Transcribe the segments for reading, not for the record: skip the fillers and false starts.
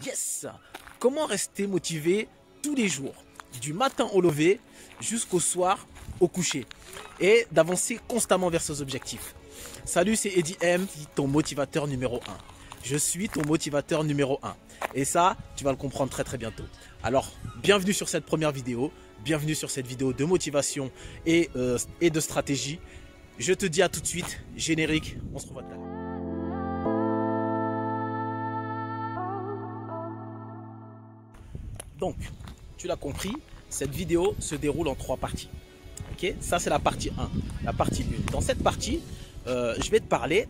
Yes! Comment rester motivé tous les jours, du matin au lever jusqu'au soir au coucher, et d'avancer constamment vers ses objectifs? Salut, c'est Eddie M, ton motivateur numéro 1. Je suis ton motivateur numéro 1. Et ça, tu vas le comprendre très très bientôt. Alors, bienvenue sur cette première vidéo. Bienvenue sur cette vidéo de motivation et de stratégie. Je te dis à tout de suite, générique, on se revoit tout à l'heure. Donc, tu l'as compris, cette vidéo se déroule en 3 parties. Ok, ça c'est la partie 1, la partie 1. Dans cette partie, je vais te parler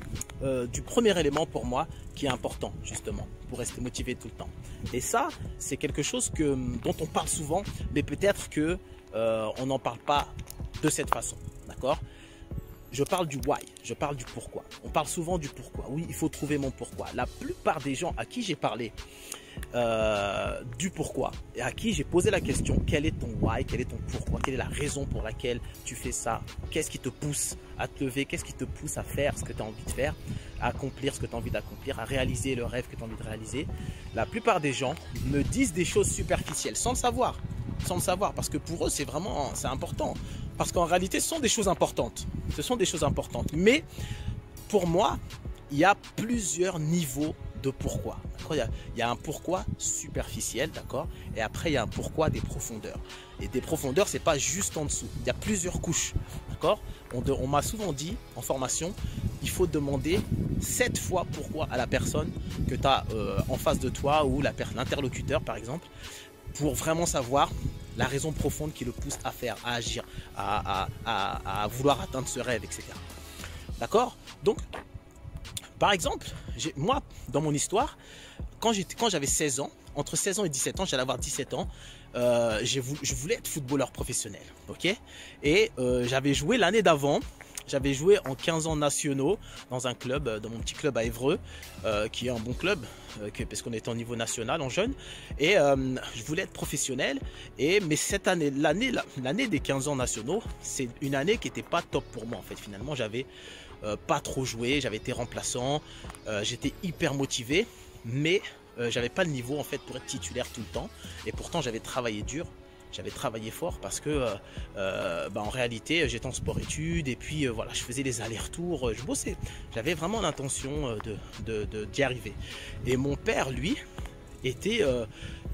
du premier élément pour moi qui est important justement pour rester motivé tout le temps. Et ça, c'est quelque chose dont on parle souvent, mais peut-être que on n'en parle pas de cette façon. D'accord ? Je parle du why, je parle du pourquoi. On parle souvent du pourquoi. Oui, il faut trouver mon pourquoi. La plupart des gens à qui j'ai parlé du pourquoi et à qui j'ai posé la question, quel est ton why, quel est ton pourquoi, quelle est la raison pour laquelle tu fais ça, qu'est-ce qui te pousse à te lever, qu'est-ce qui te pousse à faire ce que tu as envie de faire, à accomplir ce que tu as envie d'accomplir, à réaliser le rêve que tu as envie de réaliser. La plupart des gens me disent des choses superficielles sans le savoir, parce que pour eux c'est important, parce qu'en réalité ce sont des choses importantes, mais pour moi il y a plusieurs niveaux de pourquoi. Il y a un pourquoi superficiel, d'accord, et après il y a un pourquoi des profondeurs. Et des profondeurs, c'est pas juste en dessous. Il y a plusieurs couches, d'accord. On m'a souvent dit en formation, il faut demander 7 fois pourquoi à la personne que tu as en face de toi ou l'interlocuteur par exemple, pour vraiment savoir la raison profonde qui le pousse à faire, à agir, à vouloir atteindre ce rêve, etc. D'accord. Donc, par exemple, moi, dans mon histoire, quand j'avais 16 ans, entre 16 ans et 17 ans, j'allais avoir 17 ans, je voulais être footballeur professionnel, ok. Et j'avais joué l'année d'avant, j'avais joué en 15 ans nationaux dans un club, dans mon petit club à Évreux, qui est un bon club, parce qu'on était au niveau national en jeune. Et je voulais être professionnel, mais cette année, l'année des 15 ans nationaux, c'est une année qui n'était pas top pour moi en fait. Finalement, j'avais pas trop joué, j'avais été remplaçant, j'étais hyper motivé, mais j'avais pas le niveau en fait pour être titulaire tout le temps. Et pourtant j'avais travaillé dur, j'avais travaillé fort, parce que en réalité j'étais en sport-études, et puis voilà, je faisais les allers-retours, je bossais, j'avais vraiment l'intention d'y arriver. Et mon père, lui, était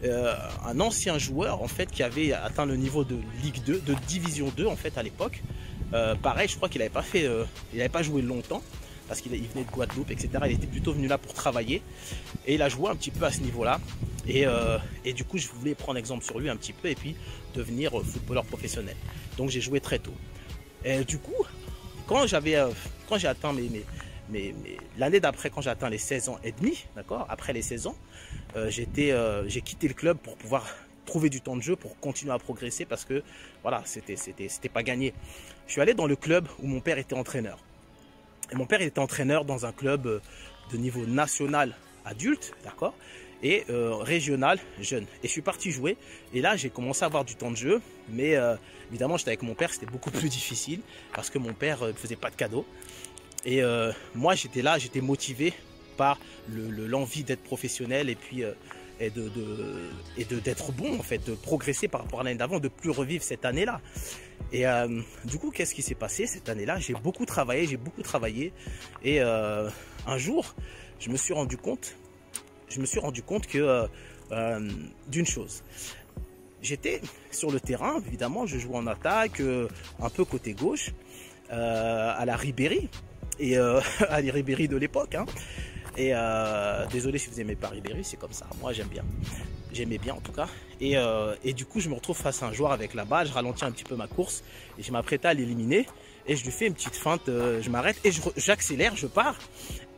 un ancien joueur en fait qui avait atteint le niveau de Ligue 2, de Division 2 en fait à l'époque. Pareil, je crois qu'il n'avait pas joué longtemps, parce qu'il venait de Guadeloupe, etc. Il était plutôt venu là pour travailler, et il a joué un petit peu à ce niveau-là. Et du coup, je voulais prendre exemple sur lui un petit peu, et puis devenir footballeur professionnel. Donc j'ai joué très tôt. Et du coup, quand j'ai atteint l'année d'après, quand j'ai atteint les 16 ans et demi, d'accord, après les 16 ans, j'ai quitté le club pour pouvoir trouver du temps de jeu, pour continuer à progresser, parce que voilà, c'était pas gagné. Je suis allé dans le club où mon père était entraîneur. Et mon père était entraîneur dans un club de niveau national adulte, d'accord, et régional jeune. Et je suis parti jouer, et là j'ai commencé à avoir du temps de jeu, mais évidemment j'étais avec mon père, c'était beaucoup plus difficile, parce que mon père ne faisait pas de cadeaux. Et moi j'étais là, j'étais motivé par l'envie d'être professionnel, et puis d'être bon en fait, de progresser par rapport à l'année d'avant, de plus revivre cette année-là. Et du coup, qu'est-ce qui s'est passé cette année-là? J'ai beaucoup travaillé, et un jour, je me suis rendu compte que d'une chose. J'étais sur le terrain, évidemment, je jouais en attaque, un peu côté gauche, à la Ribéry, et à la Ribéry de l'époque, hein. Et désolé si vous n'aimez pas Ribéry, c'est comme ça, moi j'aimais bien en tout cas. Et du coup je me retrouve face à un joueur avec la balle, je ralentis un petit peu ma course, et je m'apprête à l'éliminer, et je lui fais une petite feinte, je m'arrête, et j'accélère, je pars,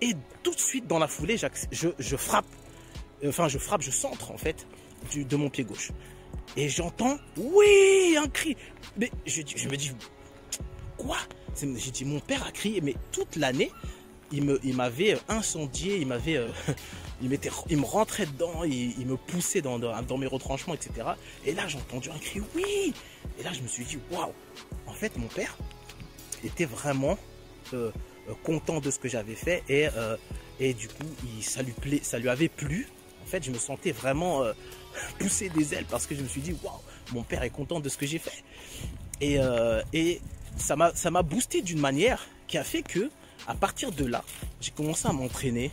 et tout de suite dans la foulée je frappe, je centre en fait de mon pied gauche. Et j'entends, oui, un cri, mais je me dis, quoi? J'ai dit, mon père a crié, mais toute l'année, il m'avait incendié, il me rentrait dedans, il me poussait dans mes retranchements, etc. Et là, j'ai entendu un cri, oui. Et là, je me suis dit, waouh. En fait, mon père était vraiment content de ce que j'avais fait, et du coup, ça lui avait plu, En fait, je me sentais vraiment pousser des ailes parce que je me suis dit, waouh, mon père est content de ce que j'ai fait. Et ça m'a boosté d'une manière qui a fait que, à partir de là, j'ai commencé à m'entraîner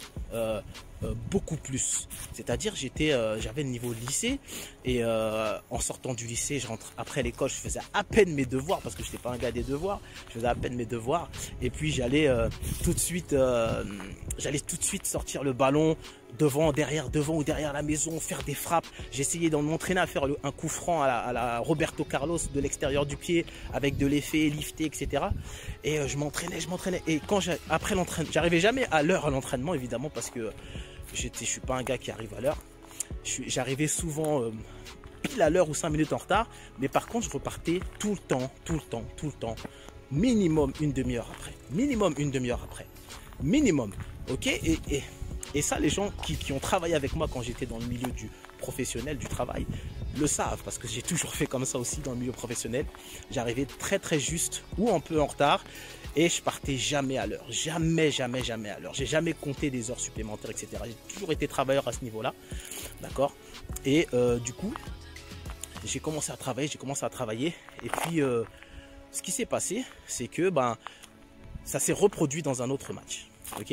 beaucoup plus. C'est-à-dire, j'avais le niveau lycée et en sortant du lycée, je rentre après l'école, je faisais à peine mes devoirs parce que je n'étais pas un gars des devoirs. Je faisais à peine mes devoirs et puis j'allais tout de suite sortir le ballon devant ou derrière la maison, faire des frappes. J'essayais de m'entraîner à faire un coup franc à la Roberto Carlos de l'extérieur du pied avec de l'effet lifté, etc. Et je m'entraînais. Et après l'entraînement, j'arrivais jamais à l'heure à l'entraînement évidemment parce que je suis pas un gars qui arrive à l'heure. J'arrivais souvent pile à l'heure ou 5 minutes en retard. Mais par contre, je repartais tout le temps. Minimum une demi-heure après. Minimum. Ok. Et ça, les gens qui ont travaillé avec moi quand j'étais dans le milieu du professionnel, du travail, le savent parce que j'ai toujours fait comme ça aussi dans le milieu professionnel. J'arrivais très juste ou un peu en retard et je partais jamais à l'heure. Jamais à l'heure. J'ai jamais compté des heures supplémentaires, etc. J'ai toujours été travailleur à ce niveau-là. D'accord. Et du coup, j'ai commencé à travailler. Et puis, ce qui s'est passé, c'est que ça s'est reproduit dans un autre match. Ok.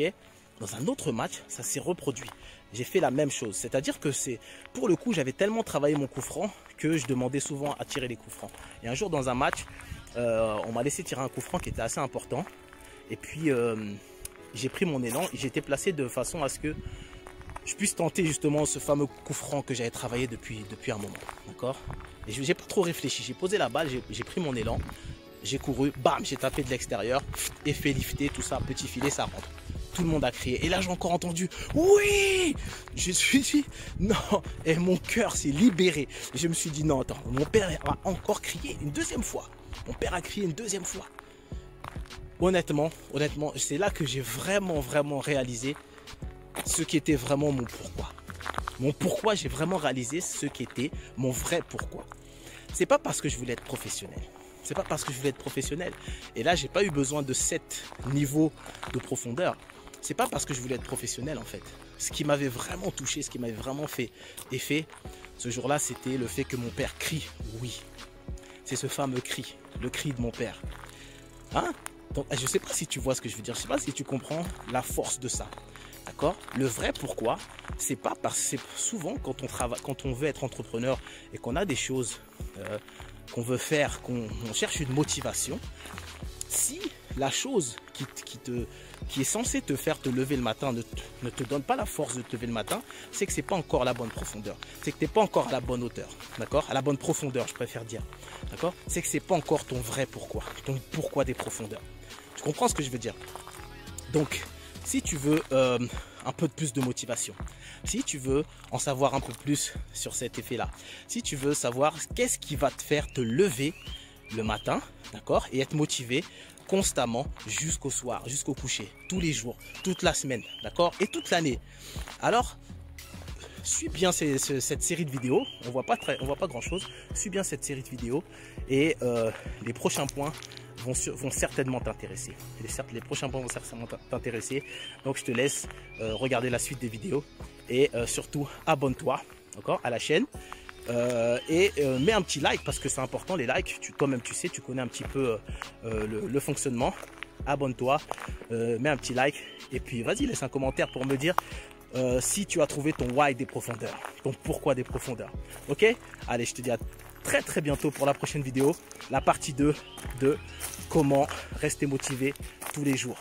Dans un autre match, ça s'est reproduit. J'ai fait la même chose. C'est-à-dire que pour le coup, j'avais tellement travaillé mon coup franc que je demandais souvent à tirer les coups francs. Et un jour, dans un match, on m'a laissé tirer un coup franc qui était assez important. Et puis, j'ai pris mon élan. J'étais placé de façon à ce que je puisse tenter justement ce fameux coup franc que j'avais travaillé depuis un moment. D'accord. Et je n'ai pas trop réfléchi. J'ai posé la balle, j'ai pris mon élan. J'ai couru, bam, j'ai tapé de l'extérieur. Effet lifté, tout ça, petit filet, ça rentre. Tout le monde a crié. Et là, j'ai encore entendu « Oui !» Je me suis dit « Non !» Et mon cœur s'est libéré. Je me suis dit « Non, attends, mon père a encore crié une deuxième fois. » Mon père a crié une deuxième fois. Honnêtement, c'est là que j'ai vraiment réalisé ce qui était vraiment mon pourquoi. Mon pourquoi, j'ai vraiment réalisé ce qui était mon vrai pourquoi. C'est pas parce que je voulais être professionnel. Et là, j'ai pas eu besoin de 7 niveaux de profondeur. C'est pas parce que je voulais être professionnel en fait. Ce qui m'avait vraiment touché, ce qui m'avait vraiment fait effet, ce jour-là, c'était le fait que mon père crie « Oui ». C'est ce fameux cri, le cri de mon père. Hein? Donc, je sais pas si tu vois ce que je veux dire. Je sais pas si tu comprends la force de ça. D'accord? Le vrai pourquoi, c'est pas parce que c'est souvent quand on veut être entrepreneur et qu'on a des choses qu'on veut faire, qu'on cherche une motivation. Si la chose qui est censée te faire te lever le matin ne te donne pas la force de te lever le matin, c'est que c'est pas encore la bonne profondeur. C'est que tu n'es pas encore à la bonne hauteur. D'accord? À la bonne profondeur, je préfère dire. D'accord? C'est que c'est pas encore ton vrai pourquoi. Ton pourquoi des profondeurs. Tu comprends ce que je veux dire? Donc, si tu veux un peu plus de motivation, si tu veux en savoir un peu plus sur cet effet-là, si tu veux savoir qu'est-ce qui va te faire te lever le matin, d'accord, et être motivé constamment jusqu'au soir, jusqu'au coucher, tous les jours, toute la semaine, d'accord, et toute l'année. Alors, suis bien cette série de vidéos. On voit pas grand chose. Suis bien cette série de vidéos et les prochains points vont certainement t'intéresser. Les prochains points vont certainement t'intéresser. Donc je te laisse regarder la suite des vidéos et surtout abonne-toi, d'accord, à la chaîne. Mets un petit like parce que c'est important les likes. Toi-même tu sais, tu connais un petit peu le fonctionnement. Abonne-toi, mets un petit like et puis vas-y, laisse un commentaire pour me dire si tu as trouvé ton why des profondeurs, ton pourquoi des profondeurs. Ok? Allez, je te dis à très bientôt pour la prochaine vidéo, la partie 2 de comment rester motivé tous les jours.